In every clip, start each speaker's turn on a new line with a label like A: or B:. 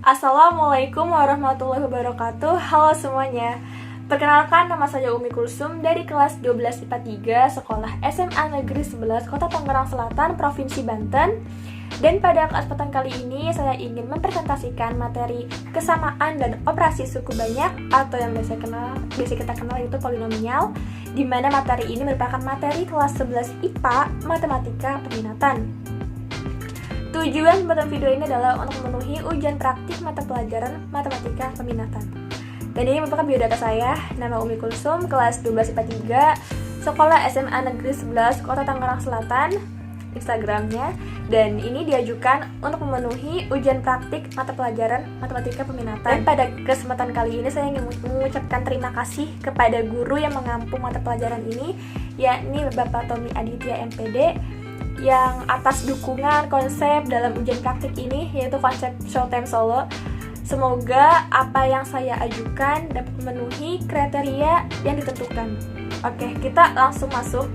A: Assalamualaikum warahmatullahi wabarakatuh. Halo semuanya. Perkenalkan, nama saya Umi Kulsum dari kelas 12 IPA 3 Sekolah SMA Negeri 11 Kota Tangerang Selatan, Provinsi Banten. Dan pada kesempatan kali ini saya ingin mempresentasikan materi kesamaan dan operasi suku banyak atau yang biasa kita kenal itu polinomial, di mana materi ini merupakan materi kelas 11 IPA Matematika Peminatan. Tujuan pembuatan video ini adalah untuk memenuhi ujian praktik mata pelajaran Matematika Peminatan. Dan ini merupakan biodata saya, nama Umi Kulsum, kelas 12 IPA 3, Sekolah SMA Negeri 11, Kota Tangerang Selatan, Instagramnya. Dan ini diajukan untuk memenuhi ujian praktik mata pelajaran Matematika Peminatan. Dan pada kesempatan kali ini saya ingin mengucapkan terima kasih kepada guru yang mengampung mata pelajaran ini, yakni Bapak Tommy Aditya MPD, yang atas dukungan konsep dalam ujian praktik ini, yaitu konsep Showtime Solo. Semoga apa yang saya ajukan dapat memenuhi kriteria yang ditentukan. Oke, kita langsung masuk.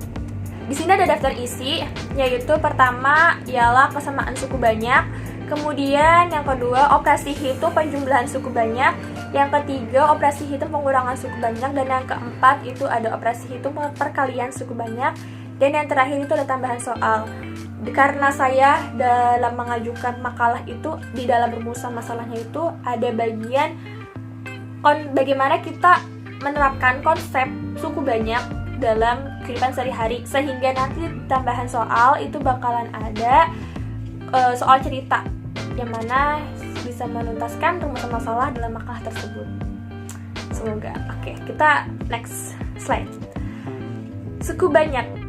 A: Di sini ada daftar isi, yaitu pertama ialah kesamaan suku banyak, kemudian yang kedua operasi hitung penjumlahan suku banyak, yang ketiga operasi hitung pengurangan suku banyak, dan yang keempat itu ada operasi hitung perkalian suku banyak. Dan yang terakhir itu ada tambahan soal. Karena saya dalam mengajukan makalah itu, di dalam rumusan masalahnya itu ada bagian bagaimana kita menerapkan konsep suku banyak dalam kehidupan sehari-hari, sehingga nanti tambahan soal itu bakalan ada soal cerita yang mana bisa menuntaskan rumusan masalah dalam makalah tersebut. Semoga. Oke, kita next slide. Suku banyak.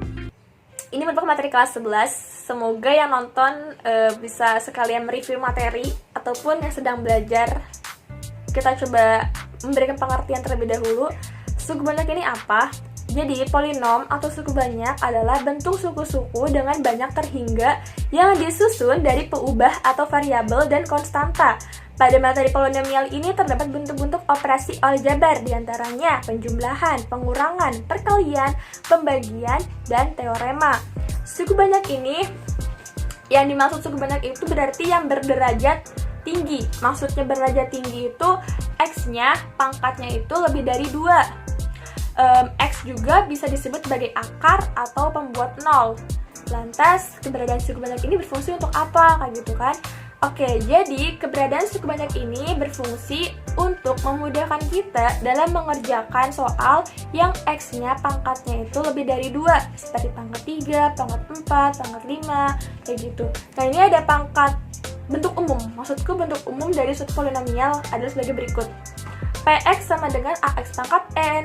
A: Ini merupakan materi kelas 11. Semoga yang nonton bisa sekalian mereview materi, ataupun yang sedang belajar, kita coba memberikan pengertian terlebih dahulu. Suku banyak ini apa? Jadi, polinom atau suku banyak adalah bentuk suku-suku dengan banyak terhingga yang disusun dari peubah atau variabel dan konstanta. Pada materi polinomial ini terdapat bentuk-bentuk operasi aljabar, diantaranya penjumlahan, pengurangan, perkalian, pembagian, dan teorema. Suku banyak ini, yang dimaksud suku banyak itu berarti yang berderajat tinggi. Maksudnya berderajat tinggi itu X-nya, pangkatnya itu lebih dari 2. X juga bisa disebut sebagai akar atau pembuat nol. Lantas, keberadaan suku banyak ini berfungsi untuk apa? Kayak gitu kan? Oke, jadi keberadaan suku banyak ini berfungsi untuk memudahkan kita dalam mengerjakan soal yang X-nya pangkatnya itu lebih dari 2, seperti pangkat 3, pangkat 4, pangkat 5, kayak gitu. Nah, ini ada pangkat bentuk umum. Maksudku bentuk umum dari suatu polinomial adalah sebagai berikut. Px sama dengan Ax pangkat n,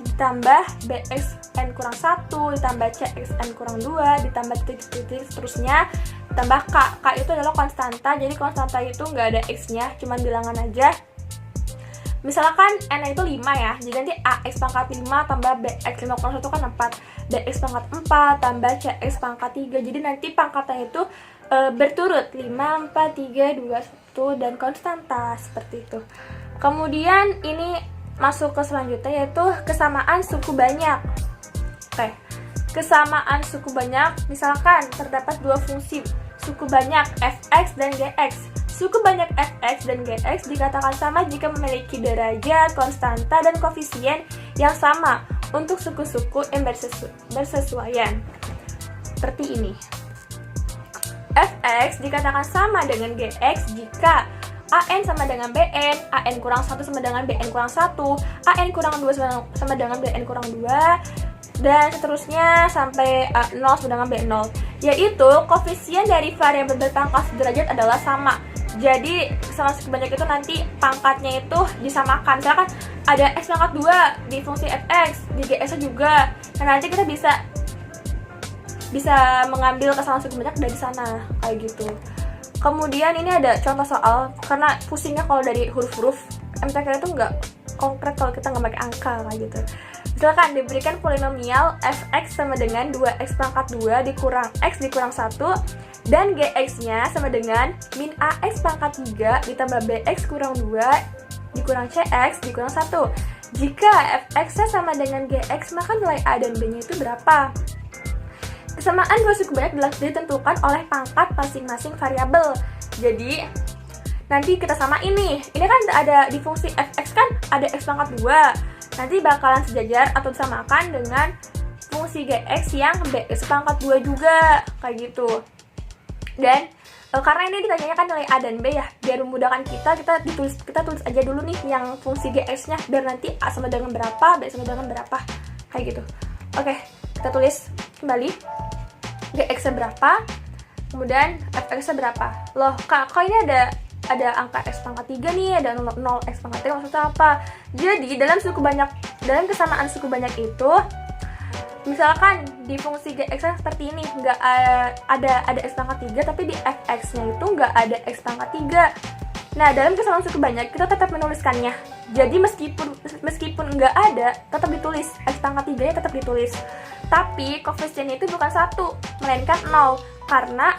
A: ditambah Bx n kurang 1, ditambah Cx n kurang 2, ditambah titik-titik seterusnya, ditambah K. K itu adalah konstanta, jadi konstanta itu nggak ada X-nya, cuma bilangan aja. Misalkan n itu 5 ya, jadi nanti Ax pangkat 5 tambah Bx 5 kurang 1 kan 4, Bx pangkat 4 tambah Cx pangkat 3, jadi nanti pangkatnya itu berturut 5, 4, 3, 2, 1, dan konstanta, seperti itu. Kemudian ini masuk ke selanjutnya, yaitu kesamaan suku banyak. Oke, kesamaan suku banyak, misalkan terdapat dua fungsi suku banyak fx dan gx. Suku banyak fx dan gx dikatakan sama jika memiliki derajat, konstanta, dan koefisien yang sama untuk suku-suku yang bersesuaian. Seperti ini. Fx dikatakan sama dengan gx jika AN sama dengan BN, AN kurang 1 sama dengan BN kurang 1, AN kurang 2 sama dengan BN kurang 2, dan seterusnya sampai A0 sama dengan B0. Yaitu, koefisien dari variabel berpangkat sederajat adalah sama. Jadi, kesamaan suku banyak itu nanti pangkatnya itu disamakan. Misalkan ada X pangkat 2 di fungsi fx, di gs juga. Nah, nanti kita bisa mengambil kesamaan suku banyak dari sana, kayak gitu. Kemudian ini ada contoh soal, karena pusingnya kalau dari huruf-huruf MTK itu nggak konkret kalau kita nggak pakai angka kayak gitu. Misalkan diberikan polinomial fx sama dengan 2x pangkat 2 dikurang x dikurang 1, dan gx-nya sama dengan min ax pangkat 3 ditambah bx kurang 2 dikurang cx dikurang 1. Jika fx-nya sama dengan gx, maka nilai a dan b-nya itu berapa? Kesamaan dua suku banyak ditentukan oleh pangkat masing-masing variabel. Jadi, nanti kita samain nih. Ini kan ada di fungsi fx kan ada x pangkat 2. Nanti bakalan sejajar atau disamakan dengan fungsi gx yang bx pangkat 2 juga, kayak gitu. Dan karena ini ditanyakan nilai a dan b ya, biar memudahkan kita tulis aja dulu nih yang fungsi gx-nya, biar nanti a sama dengan berapa, b sama dengan berapa, kayak gitu. Oke, kita tulis kembali gx-nya berapa, kemudian fx-nya berapa. Loh, kak ini ada angka x pangkat 3 nih, ada 0 x pangkat 3, maksudnya apa? Jadi dalam kesamaan suku banyak itu, misalkan di fungsi gx seperti ini, nggak ada x pangkat 3, tapi di fx-nya itu nggak ada x pangkat 3. Nah, dalam kesamaan suku banyak, kita tetap menuliskannya. Jadi meskipun nggak ada, tetap ditulis. X pangkat 3-nya tetap ditulis. Tapi koefisiennya itu bukan 1, melainkan 0. Karena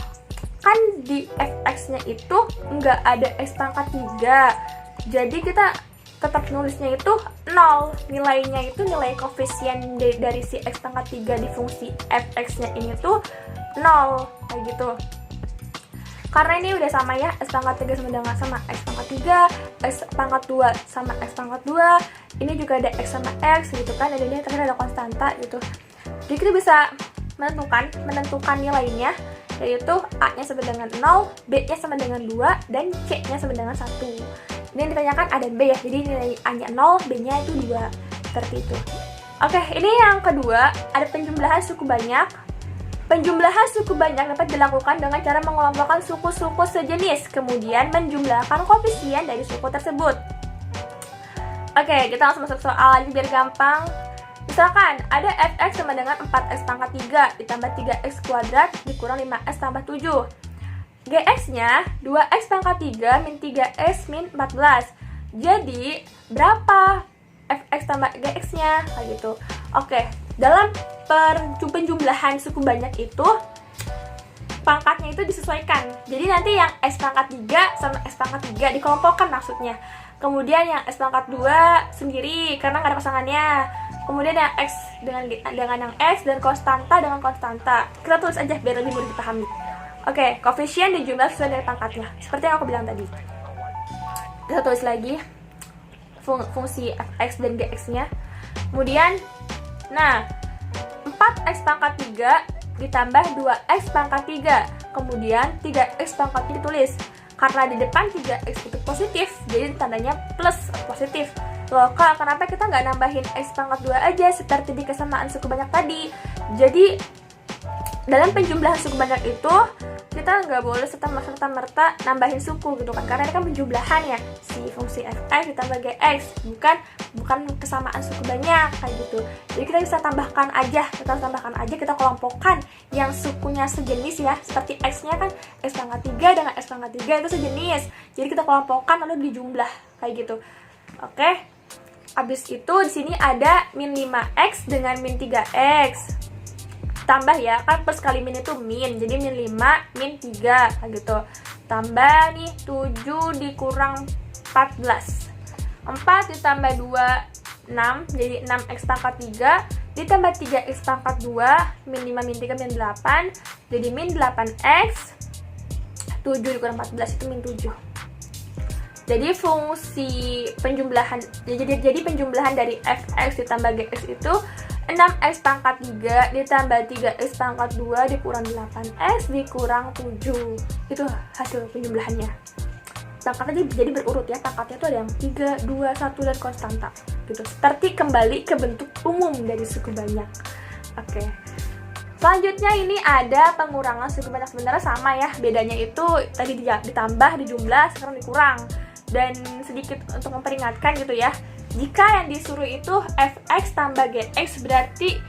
A: kan di fx-nya itu nggak ada x pangkat 3. Jadi kita tetap nulisnya itu 0. Nilainya itu nilai koefisien dari si x pangkat 3 di fungsi fx-nya ini tuh 0, kayak gitu. Karena ini udah sama ya, x pangkat 3 sama dengan sama x pangkat 3, x pangkat 2 sama x pangkat 2. Ini juga ada x sama x gitu kan, dan ini terakhir ada konstanta gitu. Jadi kita bisa menentukan nilainya, yaitu a-nya sama dengan 0, b-nya sama dengan 2, dan c-nya sama dengan 1. Ini ditanyakan a dan b ya, jadi nilai a-nya 0, b-nya itu 2, seperti itu. Oke, ini yang kedua, ada penjumlahan suku banyak. Penjumlahan suku banyak dapat dilakukan dengan cara mengelompokkan suku-suku sejenis, kemudian menjumlahkan koefisien dari suku tersebut. Oke, kita langsung masuk soal aja biar gampang. Misalkan ada fx sama dengan 4x pangkat 3 ditambah 3x kuadrat dikurang 5x tambah 7. Gx-nya 2x pangkat 3 min 3x min 14. Jadi, berapa fx tambah gx-nya? Kayak gitu. Oke, dalam penjumlahan suku banyak itu, pangkatnya itu disesuaikan. Jadi nanti yang x pangkat 3 sama x pangkat 3 dikelompokkan maksudnya. Kemudian yang x pangkat 2 sendiri, karena nggak ada pasangannya. Kemudian yang x dengan yang x, dan konstanta dengan konstanta. Kita tulis aja biar lebih mudah dipahami. Oke, koefisien dijumlah sesuai dari pangkatnya, seperti yang aku bilang tadi. Kita tulis lagi fungsi fx dan gx-nya. Kemudian, nah, 4x pangkat 3 ditambah 2x pangkat 3. Kemudian 3x pangkat 3 ditulis. Karena di depan 3x itu positif, jadi tandanya plus positif. Loh kak, kenapa kita nggak nambahin x pangkat 2 aja seperti di kesamaan suku banyak tadi? Jadi, dalam penjumlahan suku banyak itu, kita nggak boleh serta-merta nambahin suku gitu kan, karena ini kan penjumlahan ya, si fungsi fx ditambah gx, bukan kesamaan suku banyak, kayak gitu. Jadi kita bisa tambahkan aja, kita kelompokkan yang sukunya sejenis ya, seperti x-nya kan x pangkat 3 dengan x pangkat 3 itu sejenis, jadi kita kelompokkan lalu dijumlah, kayak gitu. Oke, habis itu di sini ada min 5x dengan min 3x. Tambah ya, kan per sekali min itu min, jadi min 5, min 3, kayak gitu. Tambah nih, 7 dikurang 14. 4 ditambah 2, 6, jadi 6x pangkat 3, ditambah 3x pangkat 2, min 5, min 3, min 8, jadi min 8x, 7 dikurang 14 itu min 7. Jadi fungsi penjumlahan, jadi penjumlahan dari fx ditambah gx itu 6x pangkat 3 ditambah 3x pangkat 2 dikurang 8x dikurang 7. Itu hasil penjumlahannya. Pangkatnya jadi berurut ya, pangkatnya itu ada yang 3, 2, 1 dan konstanta gitu. Seperti kembali ke bentuk umum dari suku banyak. Oke. Selanjutnya ini ada pengurangan suku banyak, sebenarnya sama ya. Bedanya itu tadi ditambah, dijumlah, sekarang dikurang. Dan sedikit untuk memperingatkan gitu ya, jika yang disuruh itu fx tambah gx berarti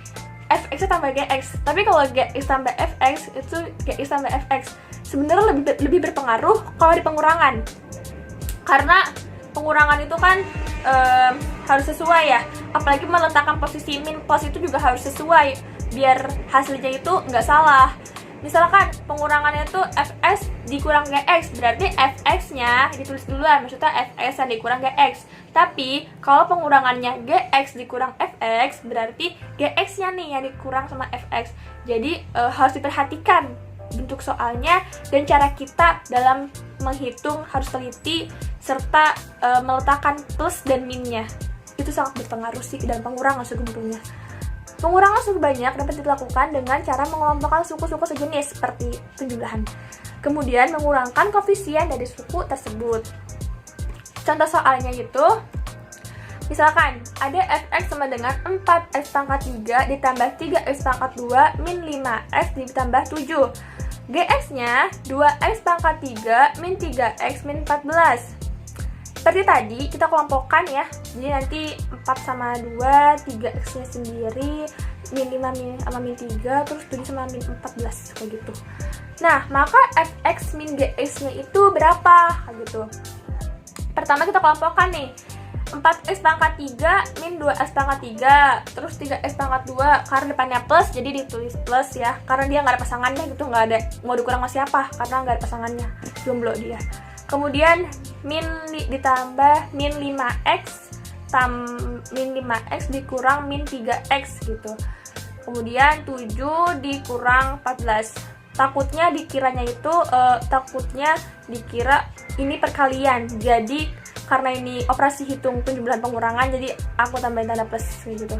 A: fx tambah gx. Tapi kalau gx tambah fx itu gx tambah fx. Sebenarnya lebih berpengaruh kalau di pengurangan. Karena pengurangan itu kan harus sesuai ya. Apalagi meletakkan posisi min pos itu juga harus sesuai biar hasilnya itu nggak salah. Misalkan pengurangannya itu fx dikurang gx, berarti fx-nya ditulis duluan, maksudnya fx yang dikurang gx. Tapi kalau pengurangannya gx dikurang fx, berarti gx-nya nih yang dikurang sama fx. Jadi harus diperhatikan bentuk soalnya dan cara kita dalam menghitung harus teliti serta meletakkan plus dan minnya. Itu sangat berpengaruh sih dan pengurangan suku buntunya. Pengurangan suku banyak dapat dilakukan dengan cara mengelompokkan suku-suku sejenis seperti penjumlahan. Kemudian mengurangkan koefisien dari suku tersebut. Contoh soalnya itu, misalkan ada fx sama dengan 4x pangkat 3 ditambah 3x pangkat 2 min 5x ditambah 7. Gx-nya 2x pangkat 3 min 3x min 14. Seperti tadi, kita kelompokkan ya. Jadi nanti 4 sama 2, 3x-nya sendiri, min 5 sama min 3, terus 7 sama min 14, kayak gitu. Nah, maka fx min gx-nya itu berapa? Kayak gitu. Pertama kita kelompokkan nih. 4x pangkat 3 min 2x pangkat 3, terus 3x pangkat 2, karena depannya plus, jadi ditulis plus ya. Karena dia nggak ada pasangannya gitu, nggak ada mau dikurang sama siapa, karena nggak ada pasangannya, jomblo dia. Kemudian min ditambah min 5x min 5x dikurang min 3x gitu. Kemudian 7 dikurang 14. Takutnya dikiranya itu takutnya dikira ini perkalian. Jadi karena ini operasi hitung penjumlahan pengurangan, jadi aku tambahin tanda plus gitu.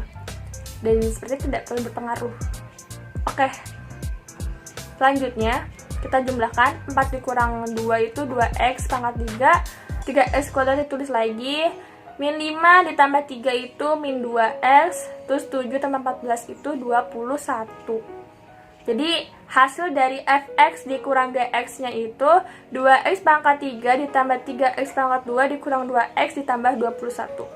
A: Dan seperti itu tidak terlalu berpengaruh. Oke. Selanjutnya kita jumlahkan 4 dikurang 2 itu 2x pangkat 3, 3x kuadrat ditulis lagi, min 5 ditambah 3 itu min 2x, terus 7 tambah 14 itu 21. Jadi hasil dari fx dikurang gx nya itu 2x pangkat 3 ditambah 3x pangkat 2 dikurang 2x ditambah 21.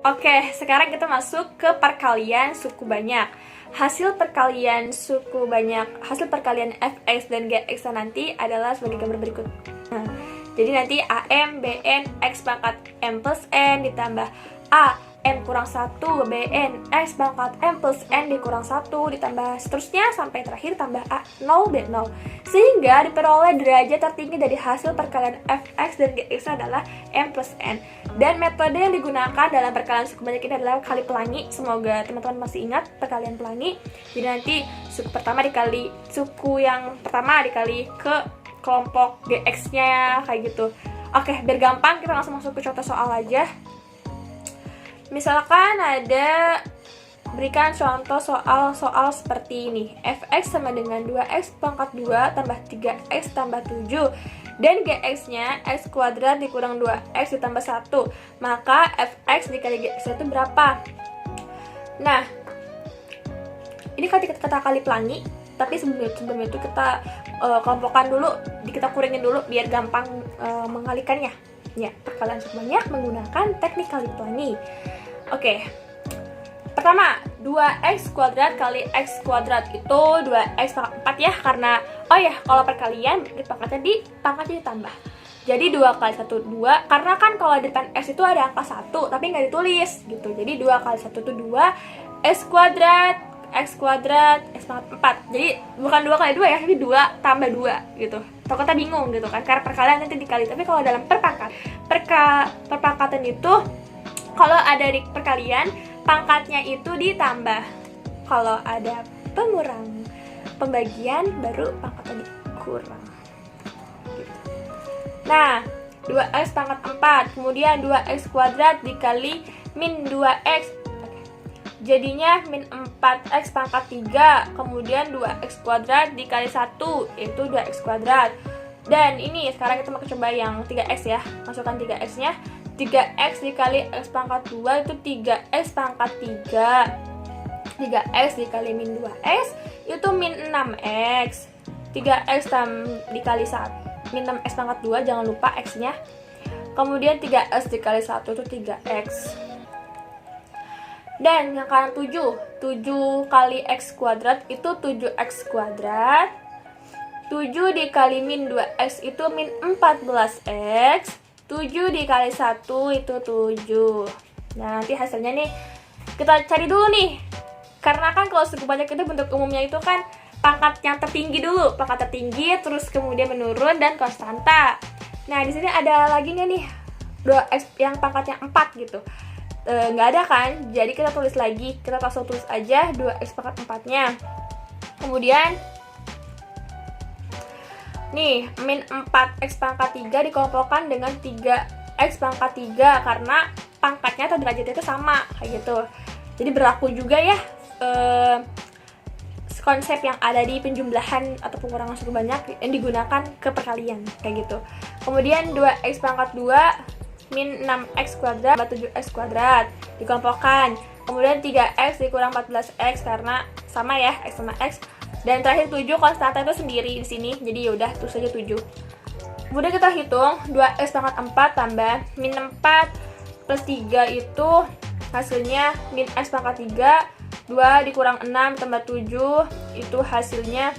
A: Oke, sekarang kita masuk ke perkalian suku banyak. Hasil perkalian suku banyak, hasil perkalian fx dan gx nanti adalah sebagai gambar berikut. Nah, jadi nanti am, bn, x pangkat m plus n ditambah a, m kurang 1, bn, x pangkat m plus n dikurang 1 ditambah seterusnya sampai terakhir tambah a, 0, b, 0. Sehingga diperoleh derajat tertinggi dari hasil perkalian fx dan gx adalah m plus n. Dan metode yang digunakan dalam perkalian suku banyak ini adalah kali pelangi. Semoga teman-teman masih ingat perkalian pelangi. Jadi nanti suku pertama dikali suku yang pertama dikali ke kelompok gx-nya kayak gitu. Oke, biar gampang kita langsung masuk ke contoh soal aja. Misalkan ada berikan contoh soal seperti ini. Fx sama dengan 2x pangkat 2 tambah 3x tambah 7 dan gx-nya x kuadrat dikurang 2x ditambah 1. Maka fx dikali gx itu berapa? Nah, ini kata kali pelangi, tapi sebelum itu kita kelompokkan dulu, kita kurangin dulu biar gampang mengalikannya. Ya, perkalian suku banyak menggunakan teknik kali pelangi. Oke. Pertama, 2x kuadrat kali x kuadrat itu 2x pangkat 4 ya, karena kalau perkalian pangkatnya ditambah. Jadi 2 kali 1 2, karena kan kalau di depan x itu ada angka 1 tapi nggak ditulis gitu. Jadi 2 kali 1 itu 2, x kuadrat x pangkat 4. Jadi bukan 2 kali 2 ya, tapi 2 tambah 2 gitu. Takutnya bingung gitu kan, karena perkalian nanti dikali. Tapi kalau dalam perpangkatan itu, kalau ada di perkalian, pangkatnya itu ditambah. Kalau ada pembagian, baru pangkatnya dikurang. Nah, 2x pangkat 4, kemudian 2x kuadrat dikali min 2x. Jadinya min 4x pangkat 3, kemudian 2x kuadrat dikali 1, itu 2x kuadrat. Dan ini sekarang kita mau coba yang 3x ya, masukkan 3x-nya. 3x dikali x pangkat 2 itu 3x pangkat 3. 3x dikali min 2x itu min 6x. 3x dikali 1 min 6x pangkat 2, jangan lupa x-nya. Kemudian 3x dikali 1 itu 3x. Dan yang kanan 7 kali x kuadrat itu 7x kuadrat. 7 dikali min 2x itu min 14x. 7 dikali 1 itu 7. Nah, nanti hasilnya nih kita cari dulu nih. Karena kan kalau suku banyak itu bentuk umumnya itu kan pangkat yang tertinggi dulu, pangkat tertinggi terus kemudian menurun dan konstanta. Nah, di sini ada lagi nggak nih 2x yang pangkatnya 4 gitu. Nggak ada kan? Jadi kita tulis lagi, kita langsung tulis aja 2x pangkat 4-nya. Kemudian Nih, min 4x pangkat 3 dikelompokkan dengan 3x pangkat 3 karena pangkatnya atau derajatnya itu sama, kayak gitu. Jadi berlaku juga ya konsep yang ada di penjumlahan atau pengurangan suku banyak yang digunakan ke perkalian, kayak gitu. Kemudian 2x pangkat 2 min 6x kuadrat tambah 7x kuadrat dikelompokkan. Kemudian 3x dikurang 14x karena sama ya, x sama x. Dan terakhir 7 konstanta itu sendiri di sini. Jadi yaudah tulis saja 7. Kemudian kita hitung 2x pangkat 4 tambah min 4 plus 3 itu hasilnya min x pangkat 3, 2 dikurang 6 tambah 7 itu hasilnya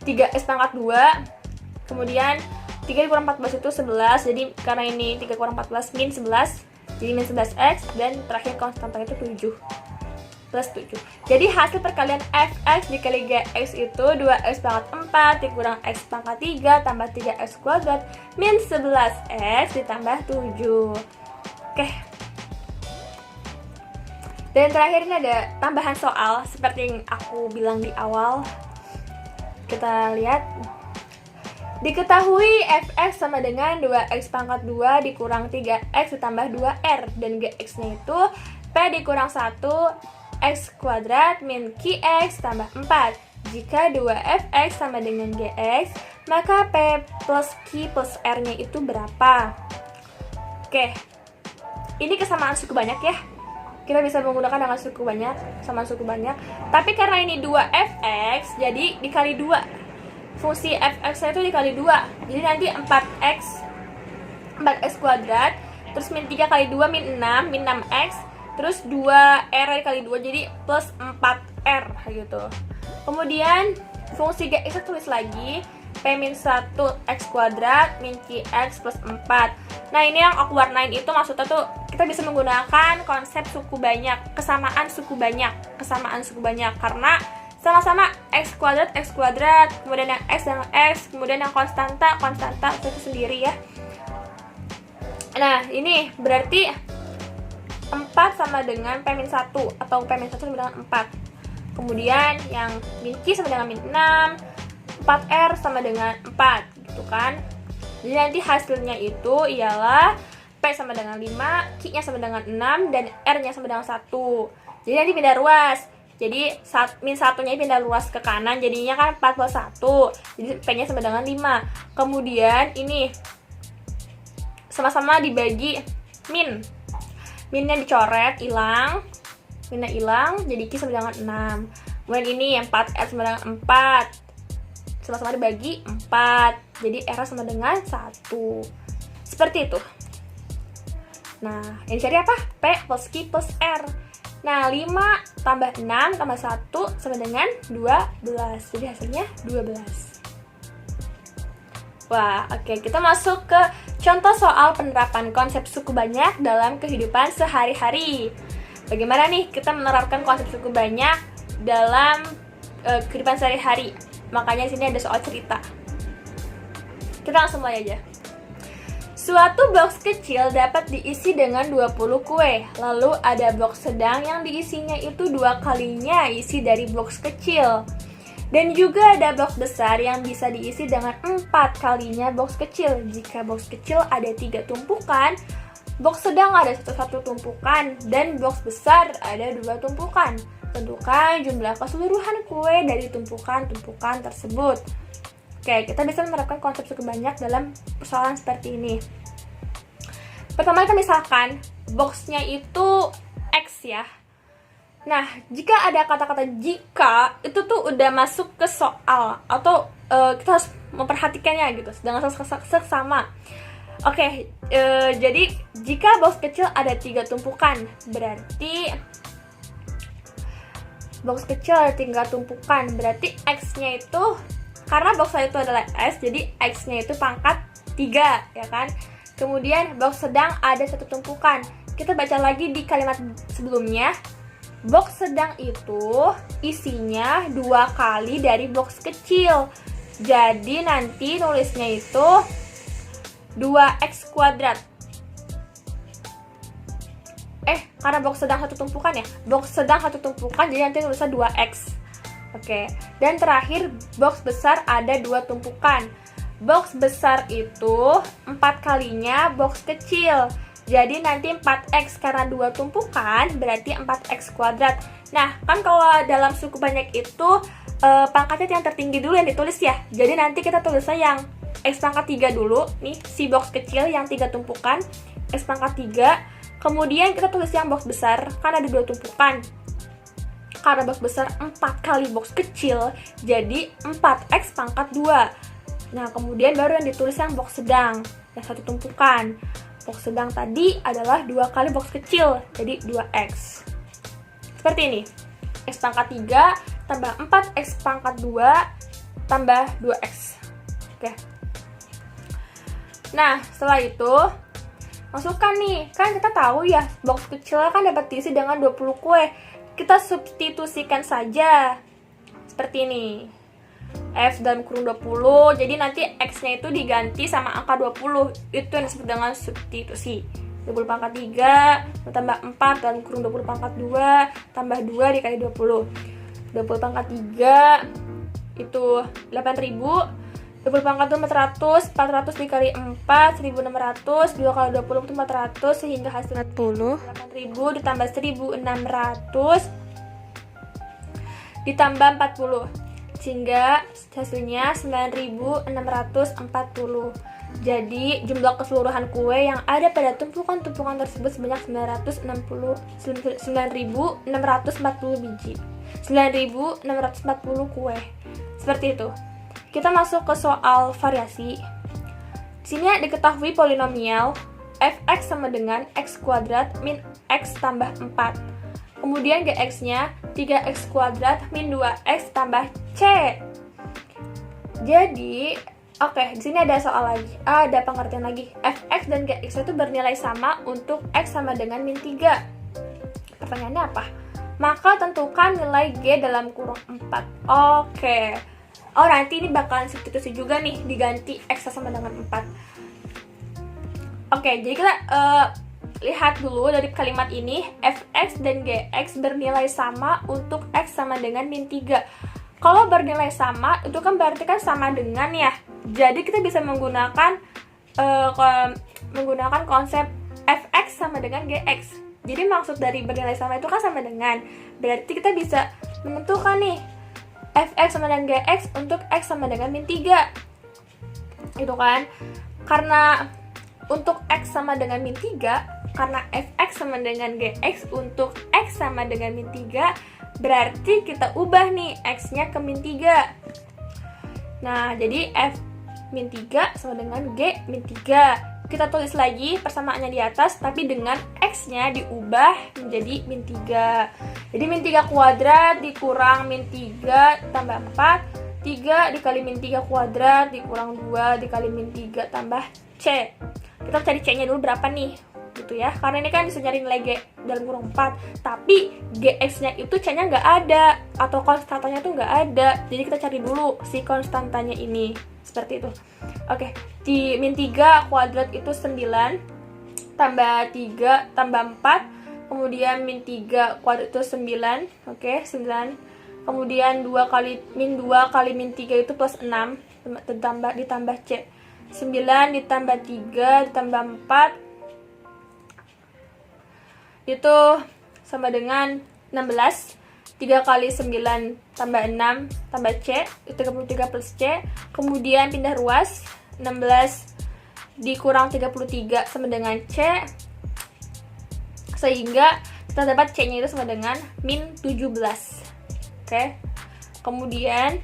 A: 3x pangkat 2. Kemudian 3 dikurang 14 itu 11. Jadi karena ini 3 kurang 14 min 11, jadi min 11x. Dan terakhir konstanta itu 7 plus 7. Jadi hasil perkalian fx dikali gx itu 2x pangkat 4 dikurang x pangkat 3 tambah 3x kuadrat min 11x ditambah 7. Oke. Dan terakhir ini ada tambahan soal seperti yang aku bilang di awal. Kita lihat. Diketahui fx sama dengan 2x pangkat 2 dikurang 3x ditambah 2r. Dan gx-nya itu p dikurang 1 x kuadrat min qx tambah 4. Jika 2fx sama dengan gx, maka p plus q plus r-nya itu berapa? Oke, ini kesamaan suku banyak ya. Kita bisa menggunakan dengan suku banyak, kesamaan suku banyak. Tapi karena ini 2fx, jadi dikali 2. Fungsi fx-nya itu dikali 2. Jadi nanti 4x kuadrat, terus min 3 kali 2 min 6, min 6x. Terus 2R kali 2 jadi plus 4R gitu. Kemudian fungsi gx tulis lagi P min 1 x kuadrat min qx plus 4. Nah ini yang aku warnain itu maksudnya tuh kita bisa menggunakan konsep suku banyak, kesamaan suku banyak karena sama-sama x kuadrat, kemudian yang x dan x, kemudian yang konstanta itu sendiri ya. Nah ini berarti 4 sama dengan P min 1 atau P min 1 sama dengan 4. Kemudian yang min Q sama dengan min 6, 4R sama dengan 4 gitu kan. Jadi nanti hasilnya itu ialah P sama dengan 5, Q-nya sama dengan 6, dan R-nya sama dengan 1. Jadi nanti pindah ruas. Jadi min 1-nya pindah ruas ke kanan, jadinya kan 4 plus 1. Jadi P-nya sama dengan 5. Kemudian ini sama-sama dibagi min. Minnya dicoret, hilang. Minnya hilang, jadi Q sama dengan 6. Kemudian ini yang 4R sama dengan 4. Sama-sama dibagi 4. Jadi R sama dengan 1. Seperti itu. Nah, yang dicari apa? P plus Q plus R. Nah, 5 tambah 6 tambah 1 sama dengan 12. Jadi hasilnya 12. Wah, oke, kita masuk ke contoh soal penerapan konsep suku banyak dalam kehidupan sehari-hari. Bagaimana nih kita menerapkan konsep suku banyak dalam kehidupan sehari-hari? Makanya di sini ada soal cerita. Kita langsung mulai aja. Suatu box kecil dapat diisi dengan 20 kue. Lalu ada box sedang yang diisinya itu 2 kalinya isi dari box kecil. Dan juga ada box besar yang bisa diisi dengan 4 kalinya box kecil. Jika box kecil ada 3 tumpukan, box sedang ada satu tumpukan, dan box besar ada 2 tumpukan. Tentukan jumlah keseluruhan kue dari tumpukan-tumpukan tersebut. Oke, kita bisa menerapkan konsep suku banyak dalam persoalan seperti ini. Pertama kita misalkan boxnya itu X ya. Nah, jika ada kata-kata jika, itu tuh udah masuk ke soal atau kita harus memperhatikannya gitu dengan seksama. Oke, jadi jika box kecil ada 3 tumpukan, berarti box kecil ada 3 tumpukan, berarti X-nya itu, karena box itu adalah S, jadi X-nya itu pangkat 3, ya kan? Kemudian box sedang ada 1 tumpukan. Kita baca lagi di kalimat sebelumnya. Box sedang itu isinya 2 kali dari box kecil. Jadi nanti nulisnya itu 2x kuadrat. Karena box sedang 1 tumpukan ya. Box sedang 1 tumpukan, jadi nanti nulisnya 2x. Oke, dan terakhir box besar ada 2 tumpukan. Box besar itu 4 kalinya box kecil. Jadi nanti 4x karena 2 tumpukan berarti 4x kuadrat. Nah, kan kalau dalam suku banyak itu pangkatnya yang tertinggi dulu yang ditulis ya. Jadi nanti kita tulisnya yang x pangkat 3 dulu. Nih, si box kecil yang 3 tumpukan, x pangkat 3. Kemudian kita tulis yang box besar, kan ada 2 tumpukan. Karena box besar 4 kali box kecil, jadi 4x pangkat 2. Nah, kemudian baru yang ditulis yang box sedang, yang 1 tumpukan. Box sedang tadi adalah 2 kali box kecil, jadi 2x. Seperti ini. X pangkat 3 tambah 4x pangkat 2 tambah 2x. Oke. Nah, setelah itu masukkan nih. Kan kita tahu ya, box kecilnya kan dapat diisi dengan 20 kue. Kita substitusikan saja. Seperti ini. F dalam kurung 20, jadi nanti X-nya itu diganti sama angka 20. Itu yang disebut dengan substitusi. 20 pangkat 3 tambah 4 dalam kurung 20 pangkat 2 tambah 2 dikali 20. 20 pangkat 3 itu 8.000. 20 pangkat 2 400, 400 dikali 4 1600, 2 kali 20 itu 400 sehingga hasilnya 8.000 ditambah 1.600 ditambah 40 sehingga hasilnya 9.640. Jadi jumlah keseluruhan kue yang ada pada tumpukan-tumpukan tersebut sebanyak 9.640 biji. 9.640 kue. Seperti itu. Kita masuk ke soal variasi. Di sini diketahui polinomial fx sama dengan x kuadrat min x tambah 4. Kemudian gx-nya 3x kuadrat min 2x tambah c. Jadi, oke, di sini ada soal lagi. Ada pengertian lagi. Fx dan gx itu bernilai sama untuk x sama dengan min 3. Pertanyaannya apa? Maka tentukan nilai g dalam kurung 4. Oke. Oh, nanti ini bakalan substitusi juga nih, diganti x sama dengan 4. Oke, jadi kita lihat dulu dari kalimat ini, fx dan gx bernilai sama untuk x sama dengan min 3. Kalau bernilai sama, itu kan berarti kan sama dengan ya. Jadi kita bisa menggunakan konsep fx sama dengan gx. Jadi maksud dari bernilai sama itu kan sama dengan. Berarti kita bisa menentukan nih, fx sama dengan gx untuk x sama dengan min 3. Itu kan. Karena untuk x sama dengan min 3, karena fx sama dengan gx untuk x sama dengan min 3, berarti kita ubah nih x-nya ke min 3. Nah, jadi f min 3 sama dengan g min 3. Kita tulis lagi persamaannya di atas, tapi dengan x-nya diubah menjadi min 3. Jadi min 3 kuadrat dikurang min 3 tambah 4, 3 dikali min 3 kuadrat dikurang 2 dikali min 3 tambah c. Kita cari c-nya dulu berapa nih, gitu ya. Karena ini kan bisa nyari nilai g dalam kurung 4, tapi gx-nya itu c-nya nggak ada, atau konstantanya tuh nggak ada. Jadi kita cari dulu si konstantanya ini. Seperti itu. Oke, di min 3 kuadrat itu 9, tambah 3, tambah 4, kemudian min 3 kuadrat itu 9, oke, 9. Kemudian 2 kali min 3 itu plus 6, ditambah c. 9 ditambah 3 ditambah 4 itu sama dengan 16. 3 kali 9 tambah 6 tambah c, itu 33 plus c. Kemudian pindah ruas, 16 dikurang 33 sama dengan c, sehingga kita dapat c-nya itu sama dengan min 17. Oke. Kemudian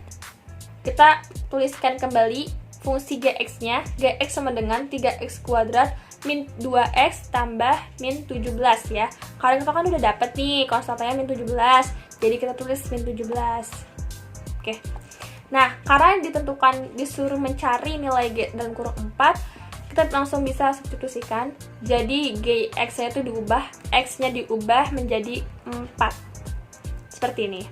A: kita tuliskan kembali fungsi gx-nya. Gx sama dengan 3x kuadrat min 2x tambah min 17 ya. Karena kita kan udah dapet nih konstantanya min 17. Jadi kita tulis min 17. Oke. Nah, karena disuruh mencari nilai g dalam kurung 4, kita langsung bisa substitusikan. Jadi gx-nya itu diubah, x-nya diubah menjadi 4. Seperti ini.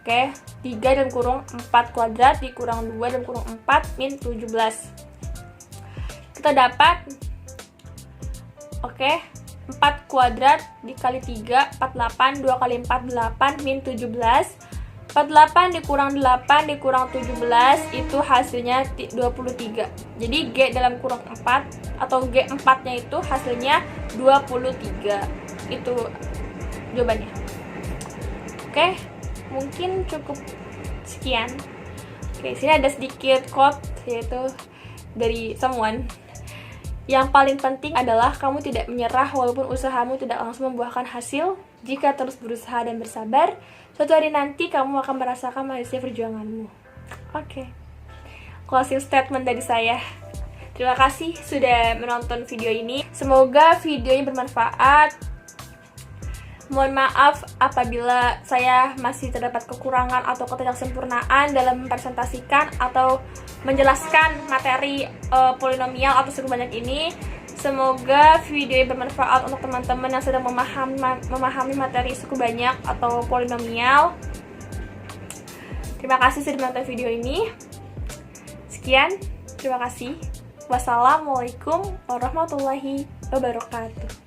A: Oke, 3 dalam kurung 4 kuadrat dikurang 2 dalam kurung 4 min 17. Kita dapat, oke, 4 kuadrat dikali 3, 48, 2 kali 4, 8, min 17. 48 dikurang 8 dikurang 17 itu hasilnya 23. Jadi G dalam kurung 4 atau G4 nya itu hasilnya 23. Itu jawabannya. Oke, mungkin cukup sekian. Oke, sini ada sedikit quote, yaitu dari someone. Yang paling penting adalah kamu tidak menyerah walaupun usahamu tidak langsung membuahkan hasil. Jika terus berusaha dan bersabar, suatu hari nanti kamu akan merasakan manisnya perjuanganmu. Oke. Closing statement dari saya. Terima kasih sudah menonton video ini. Semoga videonya bermanfaat. Mohon maaf apabila saya masih terdapat kekurangan atau ketidaksempurnaan dalam mempresentasikan atau menjelaskan materi polinomial atau suku banyak ini. Semoga video ini bermanfaat untuk teman-teman yang sedang memahami materi suku banyak atau polinomial. Terima kasih sudah menonton video ini. Sekian, terima kasih. Wassalamualaikum warahmatullahi wabarakatuh.